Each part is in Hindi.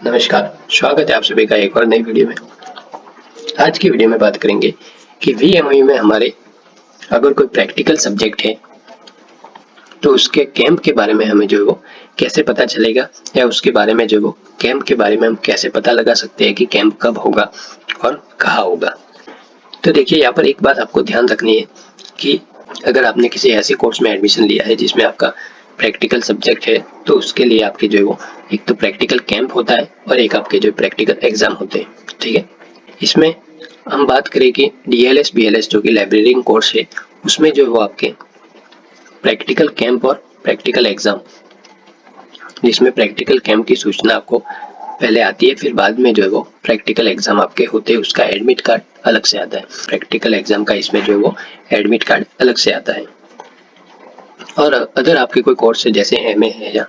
नमस्कार, स्वागत है आप सभी का एक और नई वीडियो में। आज की वीडियो में बात करेंगे कि वीएमयू में हमारे अगर कोई प्रैक्टिकल सब्जेक्ट है तो उसके कैंप के बारे में हमें जो है वो कैसे पता चलेगा, या उसके बारे में जो है वो कैंप के बारे में हम कैसे पता लगा सकते हैं कि कैंप कब होगा और कहाँ होगा। तो देखिए, यहाँ पर एक बात आपको ध्यान रखनी है कि अगर आपने किसी ऐसे कोर्स में एडमिशन लिया है जिसमें आपका प्रैक्टिकल सब्जेक्ट है, तो उसके लिए आपके जो है वो एक तो प्रैक्टिकल कैंप होता है और एक आपके जो प्रैक्टिकल एग्जाम होते हैं। ठीक है, इसमें हम बात करें कि डीएलएस बीएलएस जो कि लाइब्रेरियन कोर्स है, उसमें जो है वो आपके प्रैक्टिकल कैंप और प्रैक्टिकल एग्जाम, जिसमें प्रैक्टिकल कैंप की सूचना आपको पहले आती है, फिर बाद में जो है वो प्रैक्टिकल एग्जाम आपके होते हैं, उसका एडमिट कार्ड अलग से आता है। प्रैक्टिकल एग्जाम का इसमें जो है वो एडमिट कार्ड अलग से आता है। और अदर आपके कोई कोर्स है जैसे एमए है या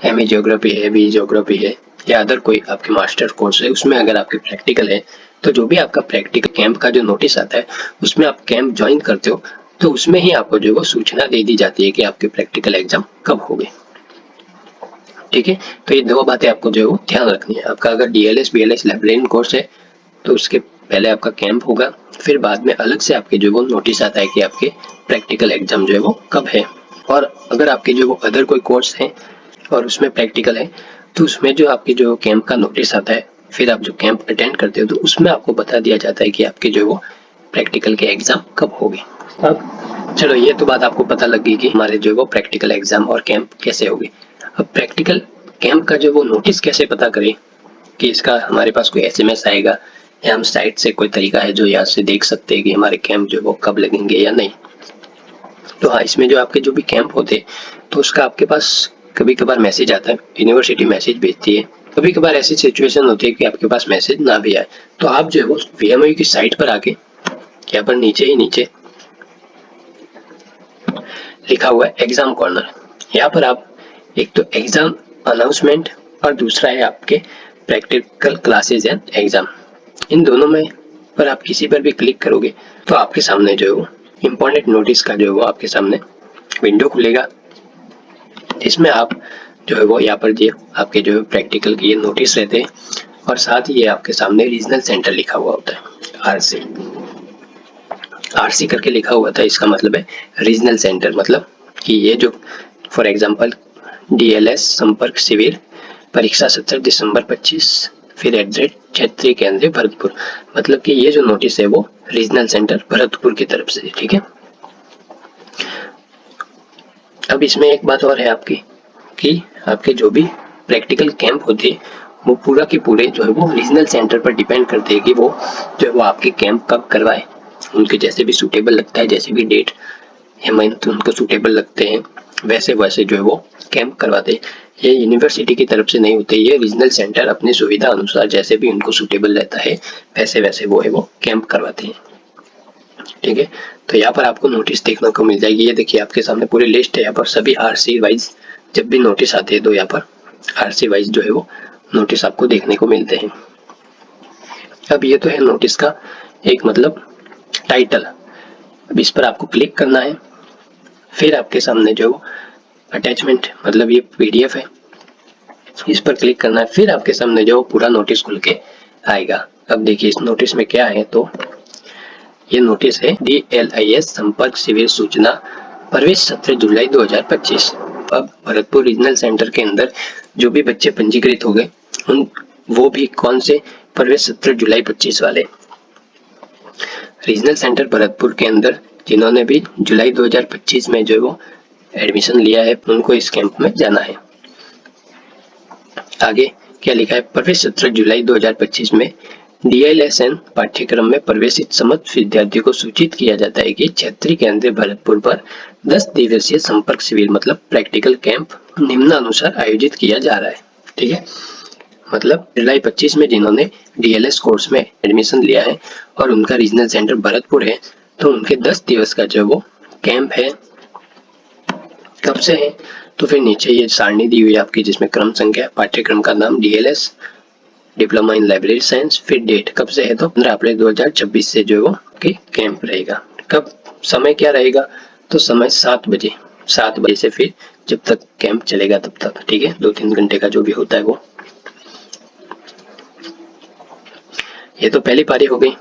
एमए ज्योग्राफी है, बी ज्योग्राफी है, या अदर कोई आपके मास्टर कोर्स है, उसमें अगर आपके प्रैक्टिकल है तो जो भी आपका प्रैक्टिकल कैंप का जो नोटिस आता है उसमें आप कैंप ज्वाइन करते हो, तो उसमें ही आपको जो है वो सूचना दे दी जाती है कि आपके प्रैक्टिकल एग्जाम कब होंगे। ठीक है, तो ये दो बातें आपको जो है वो ध्यान रखनी है। आपका अगर डीएलएस बीएलएस लाइब्रेरियन कोर्स है तो उसके पहले आपका कैंप होगा, फिर बाद में अलग से आपके जो वो नोटिस आता है कि आपके प्रैक्टिकल एग्जाम जो है वो कब है। और अगर आपके जो वो अदर कोई कोर्स है और उसमें प्रैक्टिकल है तो उसमें जो आपके जो कैंप का नोटिस आता है, फिर आप जो कैंप अटेंड करते हो तो उसमें आपको बता दिया जाता है कि आपके जो वो प्रैक्टिकल के एग्जाम कब होंगे। अब चलो, ये तो बात आपको पता लग गई कि हमारे जो वो प्रैक्टिकल एग्जाम और कैंप कैसे होंगे। अब प्रैक्टिकल कैंप का जो वो नोटिस कैसे पता करें कि इसका हमारे पास कोई एसएमएस आएगा या हम साइट से कोई तरीका है जो यहाँ से देख सकते हैं कि हमारे कैंप जो वो कब लगेंगे या नहीं। तो हाँ, इसमें जो आपके जो भी कैंप होते हैं तो उसका आपके पास कभी कभार मैसेज आता है, यूनिवर्सिटी मैसेज भेजती है। कभी कभार ऐसी सिचुएशन होती है कि आपके पास मैसेज ना भी आए, तो आप जो है वो वीएमयू की साइट पर आके यहाँ पर नीचे लिखा हुआ है एग्जाम कॉर्नर, यहाँ पर आप एक तो एग्जाम अनाउंसमेंट और दूसरा है आपके प्रैक्टिकल क्लासेज एंड एग्जाम, इन दोनों में पर आप किसी पर भी क्लिक करोगे तो आपके सामने जो है वो इम्पोर्टेंट नोटिस का जो है वो आपके सामने विंडो खुलेगा, जिसमें आप जो है वो यहाँ पर जो आपके जो प्रैक्टिकल के ये नोटिस रहते हैं और साथ ही ये आपके सामने रीजनल सेंटर लिखा हुआ होता है। आरसी करके लिखा हुआ था, इसका मतलब है रीजनल सेंटर, मतलब कि ये जो फॉर एग्जांपल डीएलएस संपर्क शिविर परीक्षा 17 दिसंबर 25, फिर @ क्षेत्रीय केंद्र भरतपुर, मतलब कि ये जो नोटिस है वो रीजनल सेंटर भरतपुर की तरफ से। ठीक है, अब इसमें एक बात और है आपकी कि आपके जो भी प्रैक्टिकल कैंप होते हैं वो पूरा के पूरे जो है वो रीजनल सेंटर पर डिपेंड करते हैं कि वो जो है वो आपके कैंप कब करवाए। उनके जैसे भी सूटेबल लगता है, जैसे भी डेट या मंथ उनको सूटेबल लगते हैं, वैसे वैसे जो है वो कैंप करवाते हैं। ये यूनिवर्सिटी की तरफ से नहीं होते, ये रीजनल सेंटर अपनी सुविधा अनुसार जैसे भी उनको सूटेबल रहता है वैसे वैसे वो है वो कैंप करवाते हैं। ठीक है, तो यहाँ पर आपको नोटिस देखने को मिल जाएगी। ये देखिए आपके सामने पूरी लिस्ट है, यहाँ पर सभी आरसी वाइज जब भी नोटिस आते हैं तो यहाँ पर आरसी वाइज जो है वो नोटिस आपको देखने को मिलते हैं। अब ये तो है नोटिस का एक मतलब टाइटल। अब इस पर आपको क्लिक करना है, फिर आपके सामने जो अटैचमेंट मतलब ये पीडीएफ है, इस पर क्लिक करना है, फिर आपके सामने जो पूरा नोटिस खुल के आएगा। अब देखिए इस नोटिस में क्या है, तो ये नोटिस है डीएलआईएस संपर्क शिविर सूचना प्रवेश 17 जुलाई 2025। अब भरतपुर रीजनल सेंटर के अंदर जो भी बच्चे पंजीकृत हो गए उन वो भी कौन से प्रवेश 17 जुलाई 25 वाले रीजनल सेंटर भरतपुर के अंदर जिन्होंने भी जुलाई 2025 में जो वो एडमिशन लिया है उनको इस कैंप में जाना है। आगे क्या लिखा है, प्रवेश 17 जुलाई 2025 में डीएलएसएन पाठ्यक्रम में प्रवेशित समस्त विद्यार्थियों को सूचित किया जाता है कि क्षेत्रीय केंद्र भरतपुर पर 10 दिवसीय संपर्क शिविर मतलब प्रैक्टिकल कैंप निम्नानुसार आयोजित किया जा रहा है। ठीक है, मतलब जुलाई 25 में जिन्होंने डीएलएस कोर्स में एडमिशन लिया है और उनका रीजनल सेंटर भरतपुर है, तो उनके 10 दिवस का जो वो कैंप है कब से है, तो फिर नीचे ये सारणी दी हुई है आपकी जिसमें क्रम संख्या, पाठ्यक्रम का नाम DLS diploma in library science, फिर डेट कब से है तो 15 अप्रैल 2026 से जो वो कैंप रहेगा। कब समय क्या रहेगा, तो समय 7 बजे से फिर जब तक कैंप चलेगा तब तक। ठीक है, 2-3 घंटे का जो भी होता है वो। ये तो पहली पारी हो गई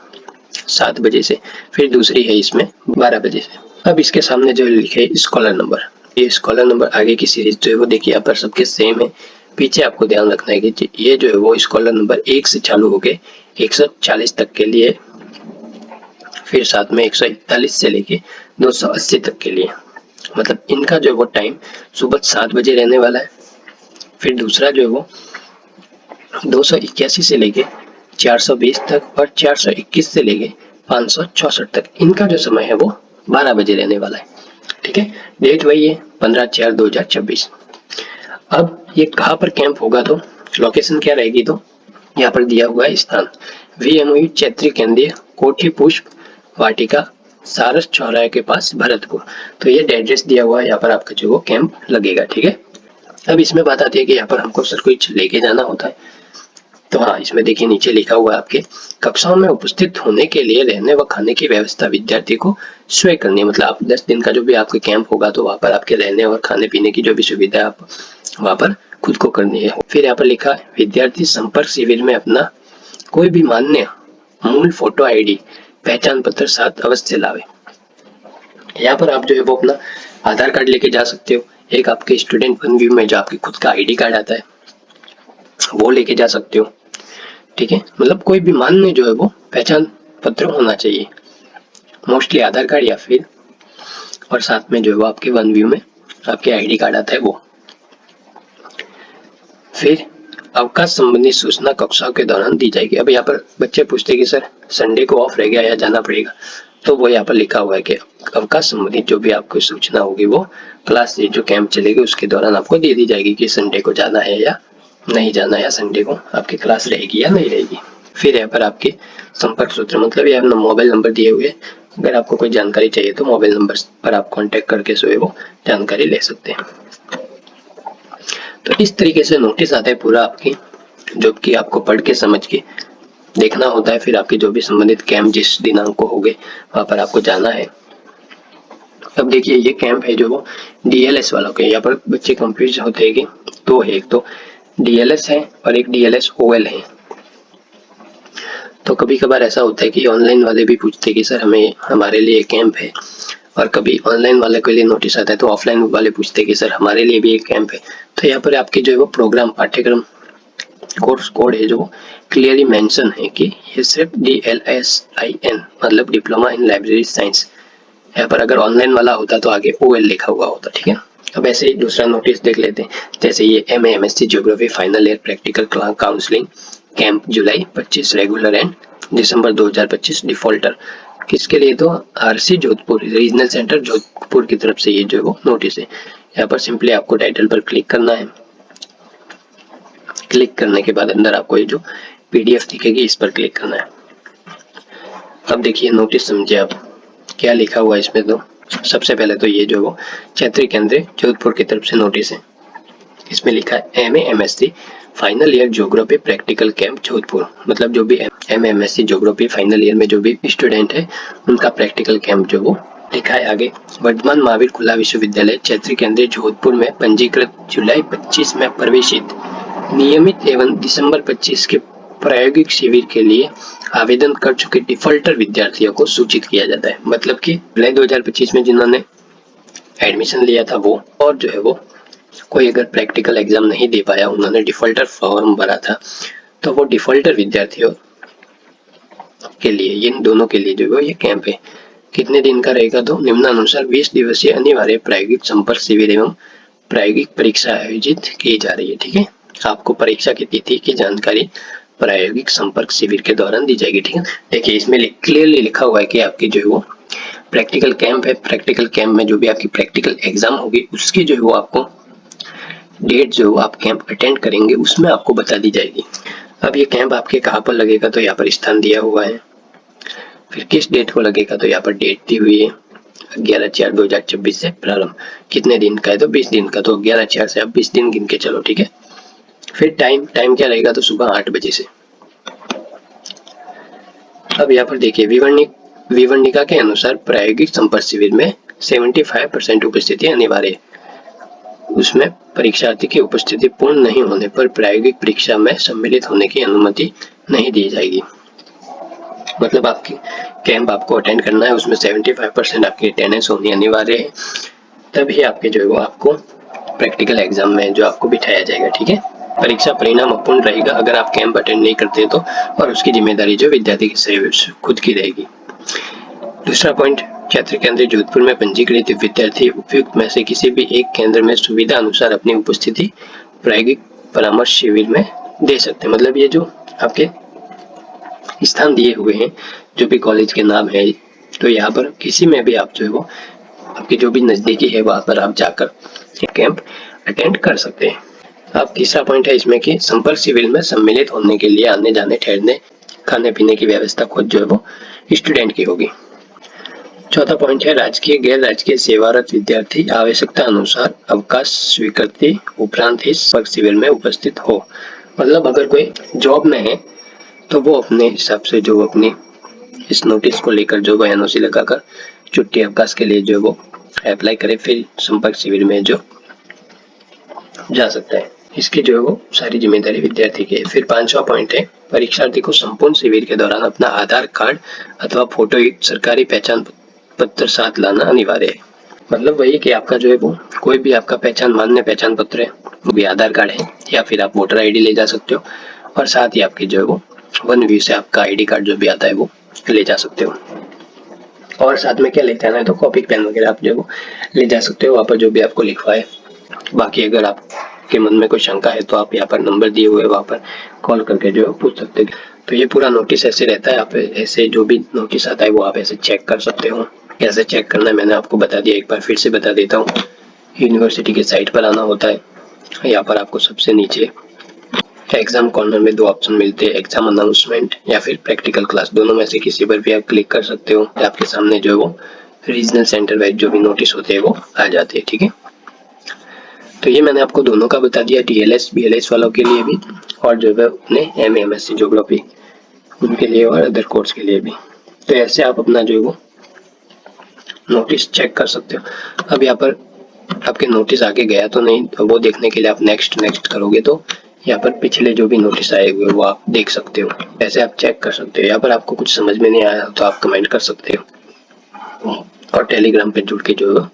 7 बजे से, फिर दूसरी है इसमें 12 बजे से। अब इसके सामने जो लिखे स्कॉलर नंबर, ये स्कॉलर नंबर आगे की सीरीज जो है वो देखिए यहाँ पर सबके सेम है। पीछे आपको ध्यान रखना है कि ये जो है वो स्कॉलर नंबर 1 से चालू होके 140 तक के लिए, फिर साथ में 141 से लेके 280 तक के लिए, मतलब इनका जो है वो टाइम सुबह 7 बजे रहने वाला है। फिर दूसरा जो है वो 281 से लेके 420 तक और 421 से लेके 564 तक, इनका जो समय है वो 12 बजे रहने वाला है। ठीक है, डेट वही है 15/4/2026। अब ये कहाँ पर कैंप होगा, तो लोकेशन क्या रहेगी, तो यहाँ पर दिया हुआ है स्थान VMOU क्षेत्रीय केंद्रीय कोठी पुष्प वाटिका सारस चौराहे के पास भरतपुर। तो ये एड्रेस दिया हुआ है, यहाँ पर आपका जो वो कैंप लगेगा। ठीक है, अब इसमें बात आती है कि यहाँ पर हमको सर कुछ लेके जाना होता है, तो हाँ इसमें देखिए नीचे लिखा हुआ है आपके कक्षाओं में उपस्थित होने के लिए रहने व खाने की व्यवस्था विद्यार्थी को स्वयं करनी है। मतलब आप 10 दिन का जो भी आपका कैंप होगा तो वहाँ पर आपके रहने और खाने पीने की जो भी सुविधा आप वहाँ पर खुद को करनी है। फिर यहाँ पर लिखा है विद्यार्थी संपर्क शिविर में अपना कोई भी मान्य मूल फोटो ID पहचान पत्र साथ अवश्य लावे। यहाँ पर आप जो है वो अपना आधार कार्ड लेके जा सकते हो, एक आपके स्टूडेंट वन व्यू में जो आपके खुद का ID कार्ड आता है वो लेके जा सकते हो। ठीक है, मतलब कोई भी मान्य जो है वो पहचान पत्र होना चाहिए, मोस्टली आधार कार्ड या फिर, और साथ में जो है वो आपके वन व्यू में आपके ID कार्ड आता है वो। फिर अवकाश संबंधी सूचना कक्षाओं के दौरान दी जाएगी। अब यहाँ पर बच्चे पूछते कि सर संडे को ऑफ रह गया या जाना पड़ेगा, तो वो यहाँ पर लिखा हुआ है कि अवकाश संबंधी जो भी आपको सूचना होगी वो क्लास जो कैंप चलेगी उसके दौरान आपको दे दी जाएगी कि संडे को जाना है या नहीं जाना, या संडे को आपकी क्लास रहेगी या नहीं रहेगी। फिर यहाँ पर आपके संपर्क सूत्र, मतलब ये अपना मोबाइल नंबर दिए हुए, अगर आपको कोई जानकारी चाहिए तो मोबाइल नंबर पर आप कांटेक्ट करके जो है वो जानकारी ले सकते हैं। तो इस तरीके से नोटिस आता है पूरा आपकी, जो कि आपको पढ़ के समझ के देखना होता है। फिर आपके जो भी संबंधित कैंप जिस दिनांक को होंगे वहां पर आपको जाना है। अब देखिए ये कैंप है जो वो DLS वालों के, यहाँ पर बच्चे कंफ्यूज होते हैं कि दो है, एक तो DLS है और एक DLS OL है। तो कभी कभार ऐसा होता है कि ऑनलाइन वाले भी पूछते हैं कि सर हमें हमारे लिए कैंप है, और कभी ऑनलाइन वाले के लिए नोटिस आता है तो ऑफलाइन वाले पूछते हैं कि सर हमारे लिए भी एक कैंप है। तो यहाँ पर आपके जो है वो प्रोग्राम पाठ्यक्रम कोर्स कोड है जो क्लियरली मेंशन है कि ये सिर्फ DLSIN मतलब डिप्लोमा इन लाइब्रेरी साइंस। यहाँ पर अगर ऑनलाइन वाला होता तो आगे OL लिखा हुआ होता। ठीक है, अब ऐसे ही दूसरा नोटिस देख लेते हैं, जैसे ये MA MSc geography final year practical counselling camp July 25 regular and December 2025 defaulter, किसके लिए, तो RC Jodhpur regional centre Jodhpur की तरफ से ये जो है वो नोटिस है। यहाँ पर सिंपली आपको टाइटल पर क्लिक करना है, क्लिक करने के बाद अंदर आपको ये जो PDF दिखेगी इस पर क्लिक करना है। अब देखिए नोटिस समझे आप क्या लिखा हुआ है इसमें। तो सबसे पहले तो ये जो वो क्षेत्रीय केंद्र जोधपुर की तरफ से नोटिस है, इसमें लिखा है MA MSc final year geography practical camp Jodhpur, मतलब जो भी MA MSc geography final year में जो भी स्टूडेंट है उनका प्रैक्टिकल कैंप जो वो लिखा है आगे। वर्धमान महावीर खुला विश्वविद्यालय क्षेत्रीय केंद्र जोधपुर में पंजीकृत जुलाई 25 में प्रवेशित नियमित एवं दिसंबर 25 के प्रायोगिक शिविर के लिए आवेदन कर चुके डिफॉल्टर विद्यार्थियों को सूचित किया जाता है। मतलब कि जुलाई 2025 में जिन्होंने एडमिशन लिया था वो, और जो है वो कोई अगर प्रैक्टिकल एग्जाम नहीं दे पाया, उन्होंने डिफॉल्टर फॉर्म भरा था, तो वो डिफॉल्टर विद्यार्थियों के लिए, इन दोनों के लिए जो है ये कैंप है। कितने दिन का रहेगा, तो निम्नानुसार 20 दिवसीय अनिवार्य प्रायोगिक संपर्क शिविर एवं प्रायोगिक परीक्षा आयोजित की जा रही है। ठीक है, आपको परीक्षा की तिथि की जानकारी प्रायोगिक संपर्क शिविर के दौरान दी जाएगी। ठीक है, देखिए इसमें क्लियरली लिखा हुआ है कि आपकी जो है वो प्रैक्टिकल कैंप है, प्रैक्टिकल कैंप में जो भी आपकी प्रैक्टिकल एग्जाम होगी उसकी जो है वो आपको डेट जो आप कैंप अटेंड करेंगे उसमें आपको बता दी जाएगी। अब ये कैंप आपके कहाँ पर लगेगा, तो यहाँ पर स्थान दिया हुआ है। फिर किस डेट को लगेगा, तो यहाँ पर डेट दी हुई है 11/4/2026 से प्रारंभ। कितने दिन का है, तो 20 दिन का, तो 11/4 से आप 20 दिन गिन के चलो। ठीक है, फिर टाइम क्या रहेगा, तो सुबह 8 बजे से। अब यहाँ पर देखिए विवरणिका के अनुसार प्रायोगिक संपर्क शिविर में 75% उपस्थिति अनिवार्य, उसमें परीक्षार्थी की उपस्थिति पूर्ण नहीं होने पर प्रायोगिक परीक्षा में सम्मिलित होने की अनुमति नहीं दी जाएगी। मतलब आपकी कैंप आपको अटेंड करना है, उसमें 75% आपकी अटेंडेंस होनी अनिवार्य है, तभी आपके जो है वो आपको प्रैक्टिकल एग्जाम में जो आपको बिठाया जाएगा। ठीक है, परीक्षा परिणाम अपूर्ण रहेगा अगर आप कैंप अटेंड नहीं करते तो, और उसकी जिम्मेदारी जो विद्यार्थी की खुद की रहेगी। दूसरा पॉइंट, छात्र केंद्र जोधपुर में पंजीकृत विद्यार्थी उपयुक्त में से किसी भी एक केंद्र में सुविधा अनुसार अपनी उपस्थिति प्रायोगिक परामर्श शिविर में दे सकते हैं। मतलब ये जो आपके स्थान दिए हुए हैं, जो भी कॉलेज के नाम है, तो यहाँ पर किसी में भी आप जो है वो आपकी जो भी नजदीकी है वहां पर आप जाकर कैंप अटेंड कर सकते हैं। अब तीसरा पॉइंट है इसमें कि संपर्क शिविर में सम्मिलित होने के लिए आने जाने ठहरने खाने पीने की व्यवस्था खुद जो है वो स्टूडेंट की होगी। चौथा पॉइंट है राजकीय गैर राजकीय सेवारत विद्यार्थी आवश्यकता अनुसार अवकाश स्वीकृति उपरांत ही संपर्क शिविर में उपस्थित हो। मतलब अगर कोई जॉब में है तो वो अपने हिसाब से जो अपनी इस नोटिस को लेकर जो वो एनओसी लगाकर छुट्टी अवकाश के लिए जो वो अप्लाई करे, फिर संपर्क शिविर में जो जा सकता है। इसकी जो है वो सारी जिम्मेदारी विद्यार्थी की है। फिर 5वां पॉइंट है परीक्षार्थी को संपूर्ण शिविर के दौरान अपना आधार कार्ड अथवा फोटो युक्त सरकारी पहचान पत्र साथ लाना अनिवार्य है। मतलब वही कि आपका जो है वो कोई भी आपका मान्य पहचान पत्र है, वो भी आधार कार्ड है, या फिर आप वोटर आईडी ले जा सकते हो, और साथ ही आपकी जो है वो वन व्यू से आपका आईडी कार्ड जो भी आता है वो ले जा सकते हो। और साथ में क्या लेके आना है, तो कॉपी पेन वगैरह आप जो ले जा सकते हो, वहाँ पर जो भी आपको लिखवा है। बाकी अगर आपके मन में कोई शंका है तो आप यहाँ पर नंबर दिए हुए वहाँ पर कॉल करके जो है पूछ सकते हैं। तो ये पूरा नोटिस ऐसे रहता है, आप ऐसे जो भी नोटिस आता है वो आप ऐसे चेक कर सकते हो। कैसे चेक करना है मैंने आपको बता दिया, एक बार फिर से बता देता हूँ। यूनिवर्सिटी के साइट पर आना होता है, यहाँ पर आपको सबसे नीचे एग्जाम कॉर्नर में 2 ऑप्शन मिलते हैं, एग्जाम अनाउंसमेंट या फिर प्रैक्टिकल क्लास। दोनों में से किसी पर भी आप क्लिक कर सकते हो, आपके सामने जो है वो रीजनल सेंटर वाइज जो भी नोटिस होते हैं वो आ जाते हैं। ठीक है, तो ये मैंने आपको दोनों का बता दिया, डीएलएस बीएलएस वालों के लिए भी, और जो है अपने एमए एमएससी ज्योग्राफी उनके लिए और अदर कोर्स के लिए भी। तो ऐसे आप अपना जो है वो नोटिस चेक कर सकते हो। अब यहाँ पर आपके नोटिस आगे गया तो नहीं, तो वो देखने के लिए आप नेक्स्ट करोगे तो यहाँ पर पिछले जो भी नोटिस आए हुए वो आप देख सकते हो, ऐसे आप चेक कर सकते हो। यहाँ पर आपको कुछ समझ में नहीं आया तो आप कमेंट कर सकते हो, और टेलीग्राम पे जुड़ के जो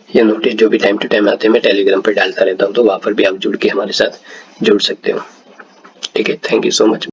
ये नोटिस जो भी टाइम टू टाइम आते हैं मैं टेलीग्राम पर डालता रहता हूँ, तो वहाँ पर भी आप जुड़ के हमारे साथ जुड़ सकते हो। ठीक है, थैंक यू सो मच।